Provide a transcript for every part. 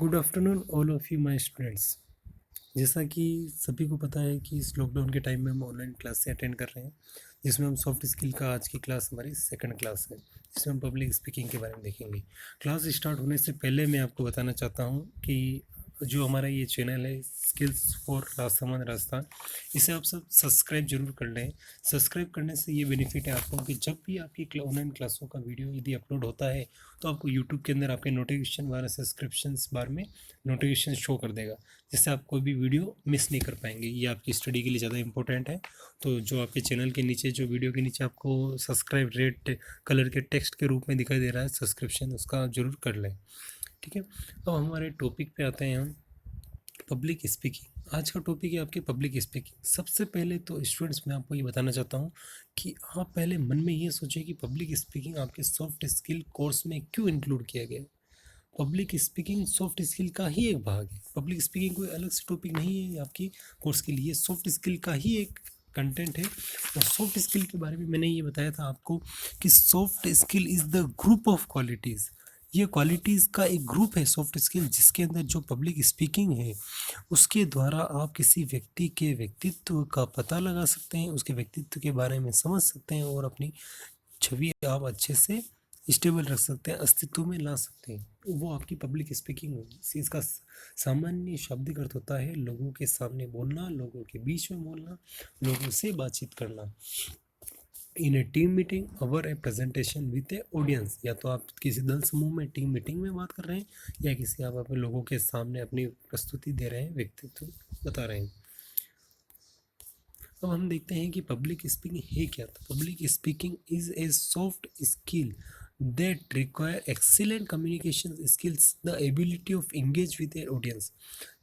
Good afternoon all of you my students. जैसा कि सभी को पता है कि इस लॉकडाउन के टाइम में हम ऑनलाइन क्लास से अटेंड कर रहे हैं, जिसमें हम सॉफ्ट स्किल का आज की क्लास हमारी सेकंड क्लास है, जिसमें हम पब्लिक स्पीकिंग के बारे में देखेंगे। क्लास स्टार्ट होने से पहले मैं आपको बताना चाहता हूँ कि जो हमारा ये चैनल है स्किल्स फॉर राजस्थान राजस्थान, इसे आप सब सब्सक्राइब जरूर कर लें। सब्सक्राइब करने से ये बेनिफिट है आपको कि जब भी आपकी ऑनलाइन क्लासों का वीडियो यदि अपलोड होता है तो आपको यूट्यूब के अंदर आपके नोटिफिकेशन बार सब्सक्रिप्शंस बार में नोटिफिकेशन शो कर देगा, जिससे आप कोई भी वीडियो मिस नहीं कर पाएंगे। ये आपकी स्टडी के लिए ज़्यादा इंपॉर्टेंट है। तो जो आपके चैनल के नीचे जो वीडियो के नीचे आपको सब्सक्राइब रेड कलर के टेक्स्ट के रूप में दिखाई दे रहा है सब्सक्रिप्शन, उसका आप जरूर कर लें। ठीक है, अब हमारे टॉपिक पे आते हैं हम, पब्लिक स्पीकिंग। आज का टॉपिक है आपकी पब्लिक स्पीकिंग। सबसे पहले तो स्टूडेंट्स मैं आपको ये बताना चाहता हूँ कि आप पहले मन में ये सोचें कि पब्लिक स्पीकिंग आपके सॉफ्ट स्किल कोर्स में क्यों इंक्लूड किया गया है। पब्लिक स्पीकिंग सॉफ्ट स्किल का ही एक भाग है। पब्लिक स्पीकिंग कोई अलग से टॉपिक नहीं है आपकी कोर्स के लिए, सॉफ्ट स्किल का ही एक कंटेंट है। और सॉफ्ट स्किल के बारे में मैंने ये बताया था आपको कि soft skill is the group of qualities. ये क्वालिटीज़ का एक ग्रुप है सॉफ्ट स्किल, जिसके अंदर जो पब्लिक स्पीकिंग है उसके द्वारा आप किसी व्यक्ति के व्यक्तित्व का पता लगा सकते हैं, उसके व्यक्तित्व के बारे में समझ सकते हैं और अपनी छवि आप अच्छे से स्टेबल रख सकते हैं, अस्तित्व में ला सकते हैं। वो आपकी पब्लिक स्पीकिंग होगी। इसका सामान्य शाब्दिक अर्थ होता है लोगों के सामने बोलना, लोगों के बीच में बोलना, लोगों से बातचीत करना। In a team meeting or a presentation with a audience, या तो आप किसी दल समूह में टीम मीटिंग में बात कर रहे हैं या किसी आप अपने लोगों के सामने अपनी प्रस्तुति दे रहे हैं, व्यक्तित्व बता रहे हैं। अब हम देखते हैं कि पब्लिक स्पीकिंग है क्या। तो public speaking is a soft skill that require excellent communication skills, the ability of engage with a audience.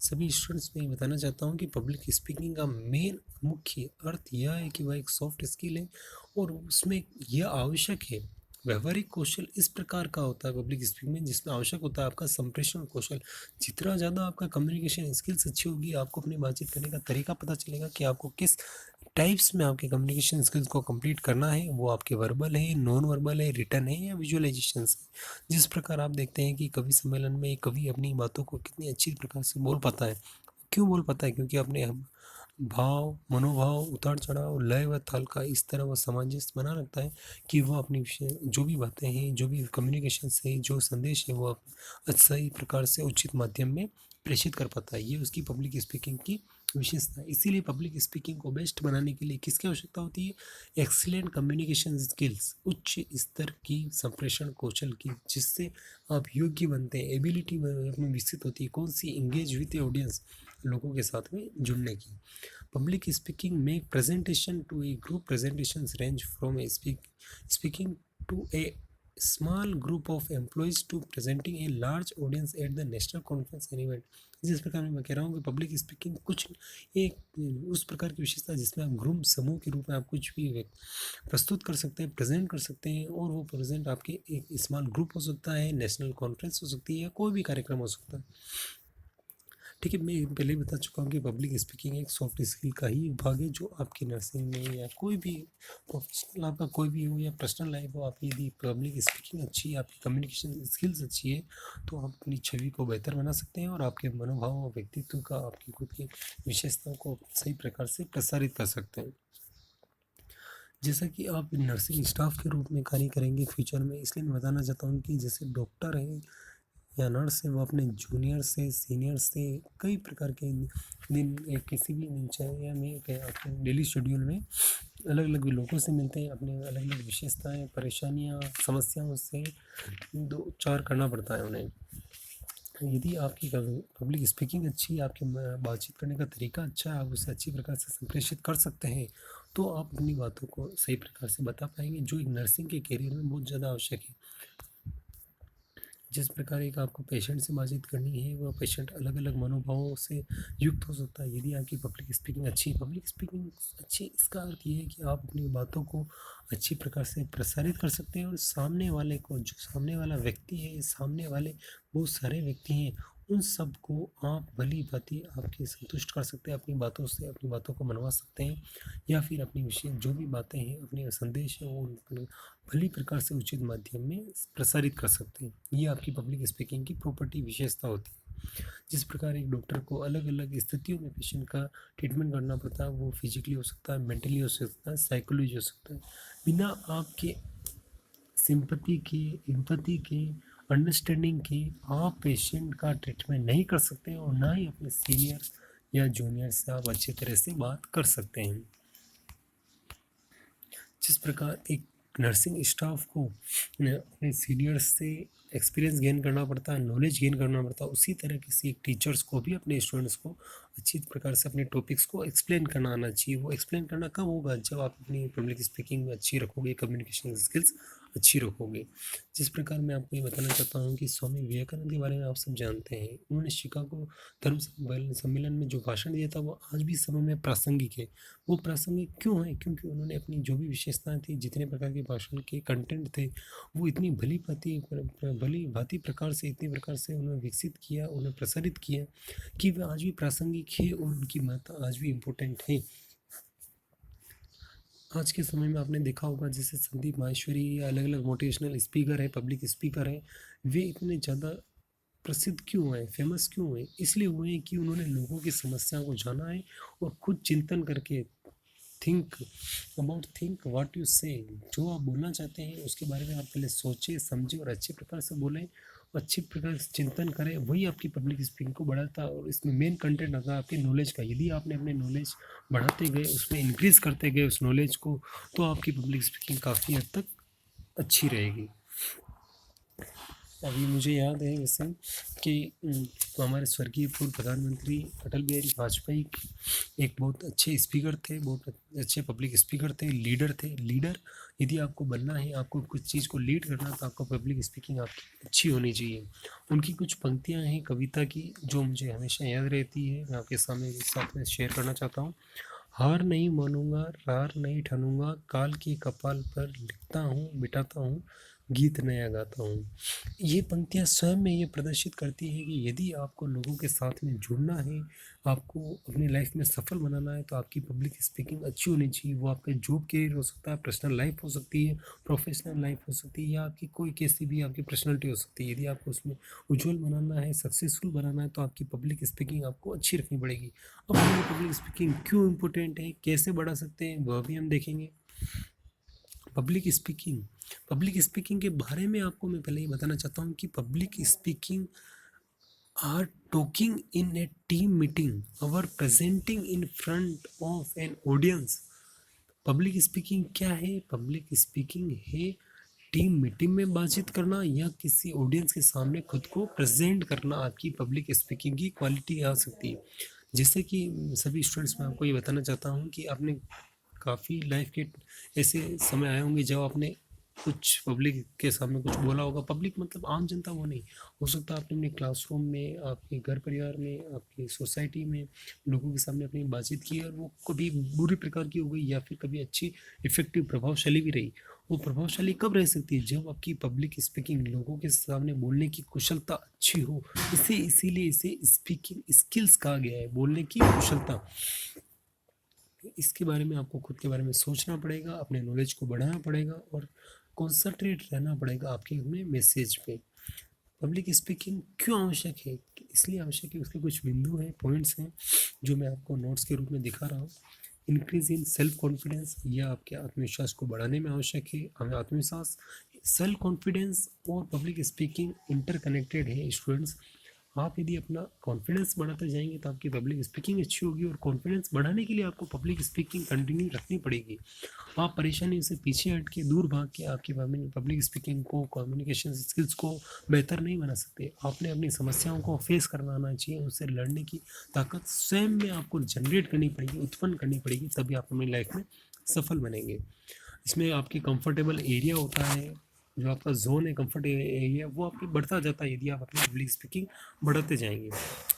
सभी स्टूडेंट्स में बताना चाहता हूँ कि पब्लिक स्पीकिंग का मेन मुख्य अर्थ यह है कि वह एक सॉफ्ट स्किल है और उसमें यह आवश्यक है। व्यवहारिक कौशल इस प्रकार का होता है पब्लिक स्पीकिंग में, जिसमें आवश्यक होता है आपका संप्रेषण कौशल। जितना ज़्यादा आपका कम्युनिकेशन स्किल्स अच्छी होगी, आपको अपनी बातचीत करने का तरीका पता चलेगा कि आपको किस टाइप्स में आपके कम्युनिकेशन स्किल्स को कंप्लीट करना है। वो आपके वर्बल है, नॉन वर्बल है, रिटर्न है या विजुअलाइजेशन है। जिस प्रकार आप देखते हैं कि कवि सम्मेलन में कवि अपनी बातों को कितनी अच्छी प्रकार से बोल पाता है। क्यों बोल पाता है? क्योंकि अपने भाव, मनोभाव, उतार चढ़ाव, लय व ताल का इस तरह वो सामंजस्य बना रखता है कि वह अपनी विषय जो भी बातें हैं, जो भी कम्युनिकेशन से जो संदेश है, वो सही प्रकार से उचित माध्यम में प्रेषित कर पाता है। ये उसकी पब्लिक स्पीकिंग की विशेषता है। इसीलिए पब्लिक स्पीकिंग को बेस्ट बनाने के लिए किसकी आवश्यकता होती है? एक्सीलेंट कम्युनिकेशन स्किल्स, उच्च स्तर की संप्रेषण कौशल की, जिससे आप योग्य बनते हैं। एबिलिटी में विकसित होती है कौन सी? इंगेज विद ऑडियंस, लोगों के साथ में जुड़ने की। पब्लिक स्पीकिंग में presentation to a group, presentations range from a speaking to a small group of employees to presenting a large audience at the national conference and event. जिस प्रकार मैं कह रहा हूँ कि पब्लिक स्पीकिंग कुछ एक उस प्रकार की विशेषता है जिसमें आप ग्रुप समूह के रूप में आप कुछ भी प्रस्तुत कर सकते हैं, प्रेजेंट कर सकते हैं, और वो प्रेजेंट आपके एक स्मॉल ग्रुप हो सकता है, नेशनल कॉन्फ्रेंस हो सकती है, या कोई भी कार्यक्रम हो सकता है। ठीक है, मैं पहले ही बता चुका हूँ कि पब्लिक स्पीकिंग एक सॉफ्ट स्किल का ही एक भाग है, जो आपकी नर्सिंग में या कोई भी प्रोफेशनल आपका कोई भी हो या पर्सनल लाइफ हो, आपकी यदि पब्लिक स्पीकिंग अच्छी है, आपकी कम्युनिकेशन स्किल्स अच्छी है, तो आप अपनी छवि को बेहतर बना सकते हैं और आपके मनोभाव और व्यक्तित्व का, आपकी खुद की विशेषताओं को सही प्रकार से प्रसारित कर सकते हैं। जैसा कि आप नर्सिंग स्टाफ के रूप में कार्य करेंगे फ्यूचर में, इसलिए मैं बताना चाहता हूँ कि जैसे डॉक्टर है या नर्स है, वो अपने जूनियर से सीनियर से कई प्रकार के दिन किसी भी दिनचर्या में अपने डेली शेड्यूल में अलग अलग लोगों से मिलते हैं, अपने अलग अलग विशेषताएं, परेशानियां, समस्याओं से दो चार करना पड़ता है उन्हें। यदि आपकी पब्लिक स्पीकिंग अच्छी है, आपके बातचीत करने का तरीका अच्छा है, आप उसे अच्छी प्रकार से संप्रेषित कर सकते हैं, तो आप अपनी बातों को सही प्रकार से बता पाएंगे, जो एक नर्सिंग के करियर में बहुत ज़्यादा आवश्यक है। जिस प्रकार एक आपको पेशेंट से बातचीत करनी है, वह पेशेंट अलग अलग मनोभावों से युक्त हो सकता है। यदि आपकी पब्लिक स्पीकिंग अच्छी है, पब्लिक स्पीकिंग अच्छी, इसका अर्थ ये है कि आप अपनी बातों को अच्छी प्रकार से प्रसारित कर सकते हैं, और सामने वाले को, जो सामने वाला व्यक्ति है, सामने वाले बहुत सारे व्यक्ति हैं, उन सबको आप भली भांति आपके संतुष्ट कर सकते हैं, अपनी बातों से अपनी बातों को मनवा सकते हैं, या फिर अपनी विषय जो भी बातें हैं, अपने संदेश है, वो भली प्रकार से उचित माध्यम में प्रसारित कर सकते हैं। ये आपकी पब्लिक स्पीकिंग की प्रॉपर्टी विशेषता होती है। जिस प्रकार एक डॉक्टर को अलग अलग स्थितियों में पेशेंट का ट्रीटमेंट करना पड़ता है, वो फिजिकली हो सकता है, मेंटली हो सकता है, साइकोलॉजी हो सकता है। बिना आपके सिंपैथी के, एम्पैथी के, अंडरस्टैंडिंग के आप पेशेंट का ट्रीटमेंट नहीं कर सकते और ना ही अपने सीनियर या जूनियर से आप अच्छी तरह से बात कर सकते हैं। जिस प्रकार एक नर्सिंग स्टाफ को अपने सीनियर्स से एक्सपीरियंस गेन करना पड़ता है, नॉलेज गेन करना पड़ता है, उसी तरह किसी एक टीचर्स को भी अपने स्टूडेंट्स को अच्छी प्रकार से अपने टॉपिक्स को एक्सप्लेन करना आना चाहिए। वो एक्सप्लेन करना कब होगा? जब आप अपनी पब्लिक स्पीकिंग में अच्छी रखोगे, कम्युनिकेशन स्किल्स अच्छी रखोगे। जिस प्रकार मैं आपको ये बताना चाहता हूँ कि स्वामी विवेकानंद के बारे में आप सब जानते हैं। उन्होंने शिकागो धर्म सम्मेलन में जो भाषण दिया था वो आज भी समय में प्रासंगिक है। वो प्रासंगिक क्यों है? क्योंकि उन्होंने अपनी जो भी विशेषताएं थी, जितने प्रकार के भाषण के कंटेंट थे, वो इतनी भली भांति प्रकार से, इतने प्रकार से उन्होंने विकसित किया, उन्हें प्रसारित किया कि वे आज भी प्रासंगिक है और उनकी महत्ता आज भी इम्पोर्टेंट है। आज के समय में आपने देखा होगा जैसे संदीप माहेश्वरी या अलग अलग मोटिवेशनल स्पीकर है, पब्लिक स्पीकर है, वे इतने ज़्यादा प्रसिद्ध क्यों हुए, फेमस क्यों हुए? इसलिए हुए हैं कि उन्होंने लोगों की समस्याओं को जाना है और खुद चिंतन करके थिंक व्हाट यू से, जो आप बोलना चाहते हैं उसके बारे में आप पहले सोचें, समझें और अच्छे प्रकार से बोलें, अच्छी प्रकार से चिंतन करें। वही आपकी पब्लिक स्पीकिंग को बढ़ाता है और इसमें मेन कंटेंट आता है आपकी नॉलेज का। यदि आपने अपने नॉलेज बढ़ाते गए, उसमें इंक्रीज़ करते गए उस नॉलेज को, तो आपकी पब्लिक स्पीकिंग काफ़ी हद तक अच्छी रहेगी। अभी मुझे याद है वैसे कि हमारे स्वर्गीय पूर्व प्रधानमंत्री अटल बिहारी वाजपेयी एक बहुत अच्छे स्पीकर थे, बहुत अच्छे पब्लिक स्पीकर थे, लीडर थे। लीडर यदि आपको बनना है, आपको कुछ चीज़ को लीड करना है, तो आपको पब्लिक स्पीकिंग आपकी अच्छी होनी चाहिए। उनकी कुछ पंक्तियाँ हैं कविता की जो मुझे हमेशा याद रहती है, मैं आपके सामने एक साथ में शेयर करना चाहता हूँ। हार नहीं मानूंगा, रार नहीं ठानूंगा, काल की कपाल पर लिखता हूँ, मिटाता हूँ, गीत नया गाता हूँ। ये पंक्तियाँ स्वयं में ये प्रदर्शित करती है कि यदि आपको लोगों के साथ में जुड़ना है, आपको अपनी लाइफ में सफल बनाना है, तो आपकी पब्लिक स्पीकिंग अच्छी होनी चाहिए। वो आपका जॉब करियर हो सकता है, पर्सनल लाइफ हो सकती है, प्रोफेशनल लाइफ हो सकती है, या आपकी कोई कैसी भी आपकी पर्सनैलिटी हो सकती है। यदि आपको उसमें उज्जवल बनाना है, सक्सेसफुल बनाना है, तो आपकी पब्लिक स्पीकिंग आपको अच्छी रखनी पड़ेगी। अब हमें पब्लिक स्पीकिंग क्यों इम्पोर्टेंट है, कैसे बढ़ा सकते हैं, वह भी हम देखेंगे। पब्लिक स्पीकिंग के बारे में आपको मैं पहले ही बताना चाहता हूँ कि public speaking or talking in a team meeting और presenting in front of an audience. Public speaking क्या है? पब्लिक स्पीकिंग है टीम मीटिंग में बातचीत करना या किसी ऑडियंस के सामने खुद को प्रेजेंट करना। आपकी पब्लिक स्पीकिंग की क्वालिटी आ सकती है। जैसे कि सभी स्टूडेंट्स, मैं आपको ये बताना चाहता हूँ कि आपने काफ़ी लाइफ के ऐसे समय आए होंगे जब आपने कुछ पब्लिक के सामने कुछ बोला होगा। पब्लिक मतलब आम जनता, वो नहीं हो सकता। आपने अपने क्लासरूम में, आपके घर परिवार में, आपकी सोसाइटी में लोगों के सामने अपनी बातचीत की और वो कभी बुरी प्रकार की हो गई या फिर कभी अच्छी इफेक्टिव प्रभावशाली भी रही। वो प्रभावशाली कब रह सकती है? जब आपकी पब्लिक स्पीकिंग, लोगों के सामने बोलने की कुशलता अच्छी हो। इसीलिए इसे स्पीकिंग स्किल्स कहा गया है, बोलने की कुशलता। इसके बारे में आपको खुद के बारे में सोचना पड़ेगा, अपने नॉलेज को बढ़ाना पड़ेगा और कॉन्संट्रेट रहना पड़ेगा आपके अपने मैसेज पे। पब्लिक स्पीकिंग क्यों आवश्यक है? इसलिए आवश्यक है, उसके कुछ बिंदु हैं, पॉइंट्स हैं जो मैं आपको नोट्स के रूप में दिखा रहा हूँ। इंक्रीज इन सेल्फ कॉन्फिडेंस, यह आपके आत्मविश्वास को बढ़ाने में आवश्यक है। हमें आत्मविश्वास, सेल्फ कॉन्फिडेंस और पब्लिक स्पीकिंग इंटरकनेक्टेड है स्टूडेंट्स। आप यदि अपना कॉन्फिडेंस बढ़ाते जाएंगे तो आपकी पब्लिक स्पीकिंग अच्छी होगी और कॉन्फिडेंस बढ़ाने के लिए आपको पब्लिक स्पीकिंग कंटिन्यू रखनी पड़ेगी। आप परेशानी से पीछे हट के, दूर भाग के आपकी पब्लिक स्पीकिंग को, कम्युनिकेशन स्किल्स को बेहतर नहीं बना सकते। आपने अपनी समस्याओं को फेस करना आना चाहिए, उससे लड़ने की ताकत स्वयं में आपको जनरेट करनी पड़ेगी, उत्पन्न करनी पड़ेगी, तभी आप अपनी लाइफ में सफल बनेंगे। इसमें आपकी कंफर्टेबल एरिया होता है, जो आपका जोन है, कंफर्ट एरिया, वो आपकी बढ़ता जाता है यदि आप अपनी पब्लिक स्पीकिंग बढ़ाते जाएंगे।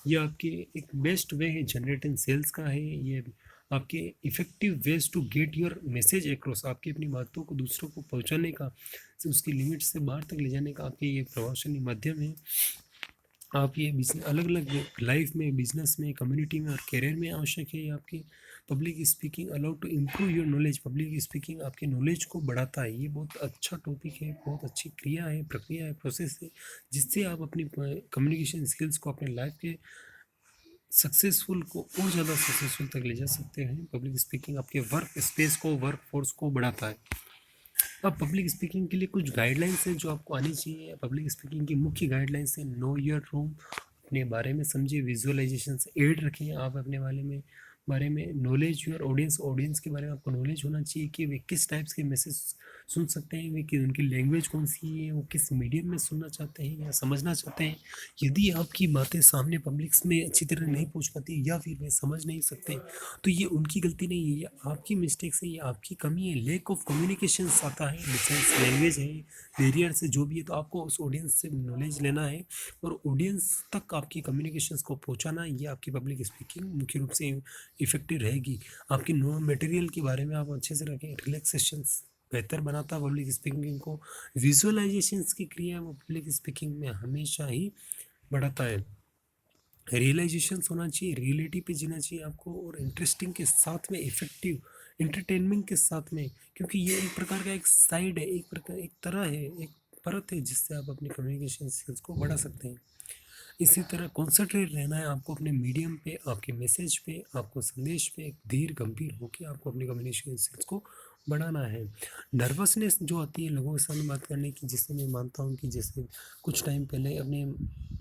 ये आपके एक बेस्ट वे है जनरेटिंग सेल्स का है। ये आपके effective ways to get your message across, आपकी अपनी बातों को दूसरों को पहुंचाने का, उसकी लिमिट से बाहर तक ले जाने का आपके ये प्रभावशाली माध्यम है। आप ये अलग अलग लाइफ में, बिजनेस में, कम्युनिटी में और करियर में आवश्यक है। आपकी public speaking allow to improve your knowledge. Public speaking आपके नॉलेज को बढ़ाता है। ये बहुत अच्छा टॉपिक है, बहुत अच्छी क्रिया है, प्रक्रिया है, प्रोसेस है, जिससे आप अपनी कम्युनिकेशन स्किल्स को अपने लाइफ के सक्सेसफुल को और ज़्यादा सक्सेसफुल तक ले जा सकते हैं। पब्लिक स्पीकिंग आपके वर्क स्पेस को, वर्क फोर्स को बढ़ाता है। अब पब्लिक स्पीकिंग के लिए कुछ गाइडलाइंस हैं जो आपको आनी चाहिए। पब्लिक स्पीकिंग की मुख्य गाइडलाइंस है: नो योर रूम, अपने बारे में समझिए, विजुअलाइजेशन से एड रखें आप अपने बारे में नॉलेज योर ऑडियंस, ऑडियंस के बारे में आपको नॉलेज होना चाहिए कि वे किस टाइप्स के मैसेज सुन सकते हैं, वे कि उनकी लैंग्वेज कौन सी है, वो किस मीडियम में सुनना चाहते हैं या समझना चाहते हैं। यदि आपकी बातें सामने पब्लिक्स में अच्छी तरह नहीं पहुंच पाती या फिर वे समझ नहीं सकते, तो ये उनकी गलती नहीं है, ये आपकी मिस्टेक्स है, ये आपकी कमी है, लैक ऑफ कम्युनिकेशन आता है, डिफरेंस लैंग्वेज है, बैरियर से जो भी है। तो आपको उस ऑडियंस से नॉलेज लेना है और ऑडियंस तक आपकी कम्युनिकेशंस को पहुंचाना है। ये आपकी पब्लिक स्पीकिंग मुख्य रूप से इफेक्टिव रहेगी। आपकी नो मटेरियल के बारे में आप अच्छे से रखें। रिलैक्सेशंस बेहतर बनाता है पब्लिक स्पीकिंग को। विजुअलाइजेशंस की क्रिया वो पब्लिक स्पीकिंग में हमेशा ही बढ़ाता है। रियलाइजेशन होना चाहिए, रियलिटी पे जीना चाहिए आपको, और इंटरेस्टिंग के साथ में इफेक्टिव एंटरटेनमेंट के साथ में, क्योंकि ये एक प्रकार का एक साइड है, एक तरह है, एक परत है जिससे आप अपनी कम्युनिकेशन स्किल्स को बढ़ा सकते हैं। इसी तरह कॉन्सेंट्रेट रहना है आपको अपने मीडियम पे, आपके मैसेज पे, आपको संदेश पे धीर गंभीर होकर आपको अपनी कम्युनिकेशन स्किल्स को बढ़ाना है। नर्वसनेस जो आती है लोगों के सामने बात करने की, जिससे मैं मानता हूँ कि जैसे कुछ टाइम पहले अपने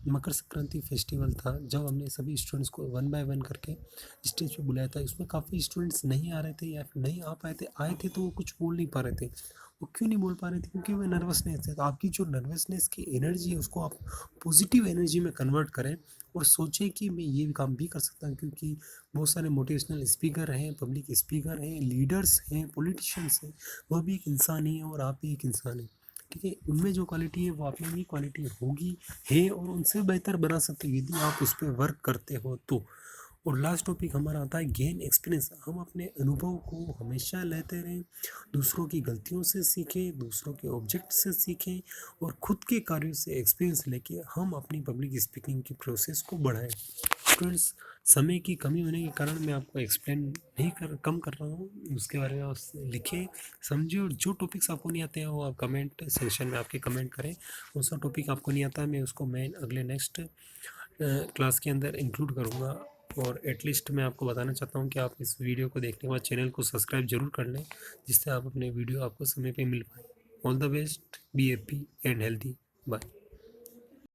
मकर संक्रांति फेस्टिवल था, जब हमने सभी स्टूडेंट्स को वन बाय वन करके स्टेज पे बुलाया था, इसमें काफ़ी स्टूडेंट्स नहीं आ रहे थे या फिर नहीं आ पाए थे, आए थे तो वो कुछ बोल नहीं पा रहे थे। वो क्यों नहीं बोल पा रहे थे? क्योंकि वो नर्वसनेस है। तो आपकी जो नर्वसनेस की एनर्जी है उसको आप पॉजिटिव एनर्जी में कन्वर्ट करें और सोचें कि मैं ये काम भी कर सकता हूँ, क्योंकि बहुत सारे मोटिवेशनल स्पीकर हैं, पब्लिक स्पीकर हैं, लीडर्स हैं, पॉलिटिशियंस हैं, वह भी एक इंसान ही है और आप भी एक इंसान हैं। ठीक है, उनमें जो क्वालिटी है वो आप में भी क्वालिटी होगी, है, और उनसे बेहतर बना सकते हो यदि आप उस पर वर्क करते हो तो। और लास्ट टॉपिक हमारा आता है गेन एक्सपीरियंस। हम अपने अनुभव को हमेशा लेते रहें, दूसरों की गलतियों से सीखें, दूसरों के ऑब्जेक्ट से सीखें और खुद के कार्यों से एक्सपीरियंस लेके हम अपनी पब्लिक स्पीकिंग की प्रोसेस को बढ़ाएं। स्टूडेंट्स, समय की कमी होने के कारण मैं आपको एक्सप्लेन नहीं कर कम कर रहा हूँ, उसके बारे में आप लिखें, समझिए, और जो टॉपिक्स आपको नहीं आते हैं वो आप कमेंट सेक्शन में आपके कमेंट करें। कौन सा टॉपिक आपको नहीं आता है मैं अगले नेक्स्ट क्लास के अंदर इंक्लूड करूँगा। और एटलीस्ट मैं आपको बताना चाहता हूँ कि आप इस वीडियो को देखने के बाद चैनल को सब्सक्राइब जरूर कर लें, जिससे आप अपने वीडियो आपको समय पे मिल पाए। All the best, be happy and healthy. Bye.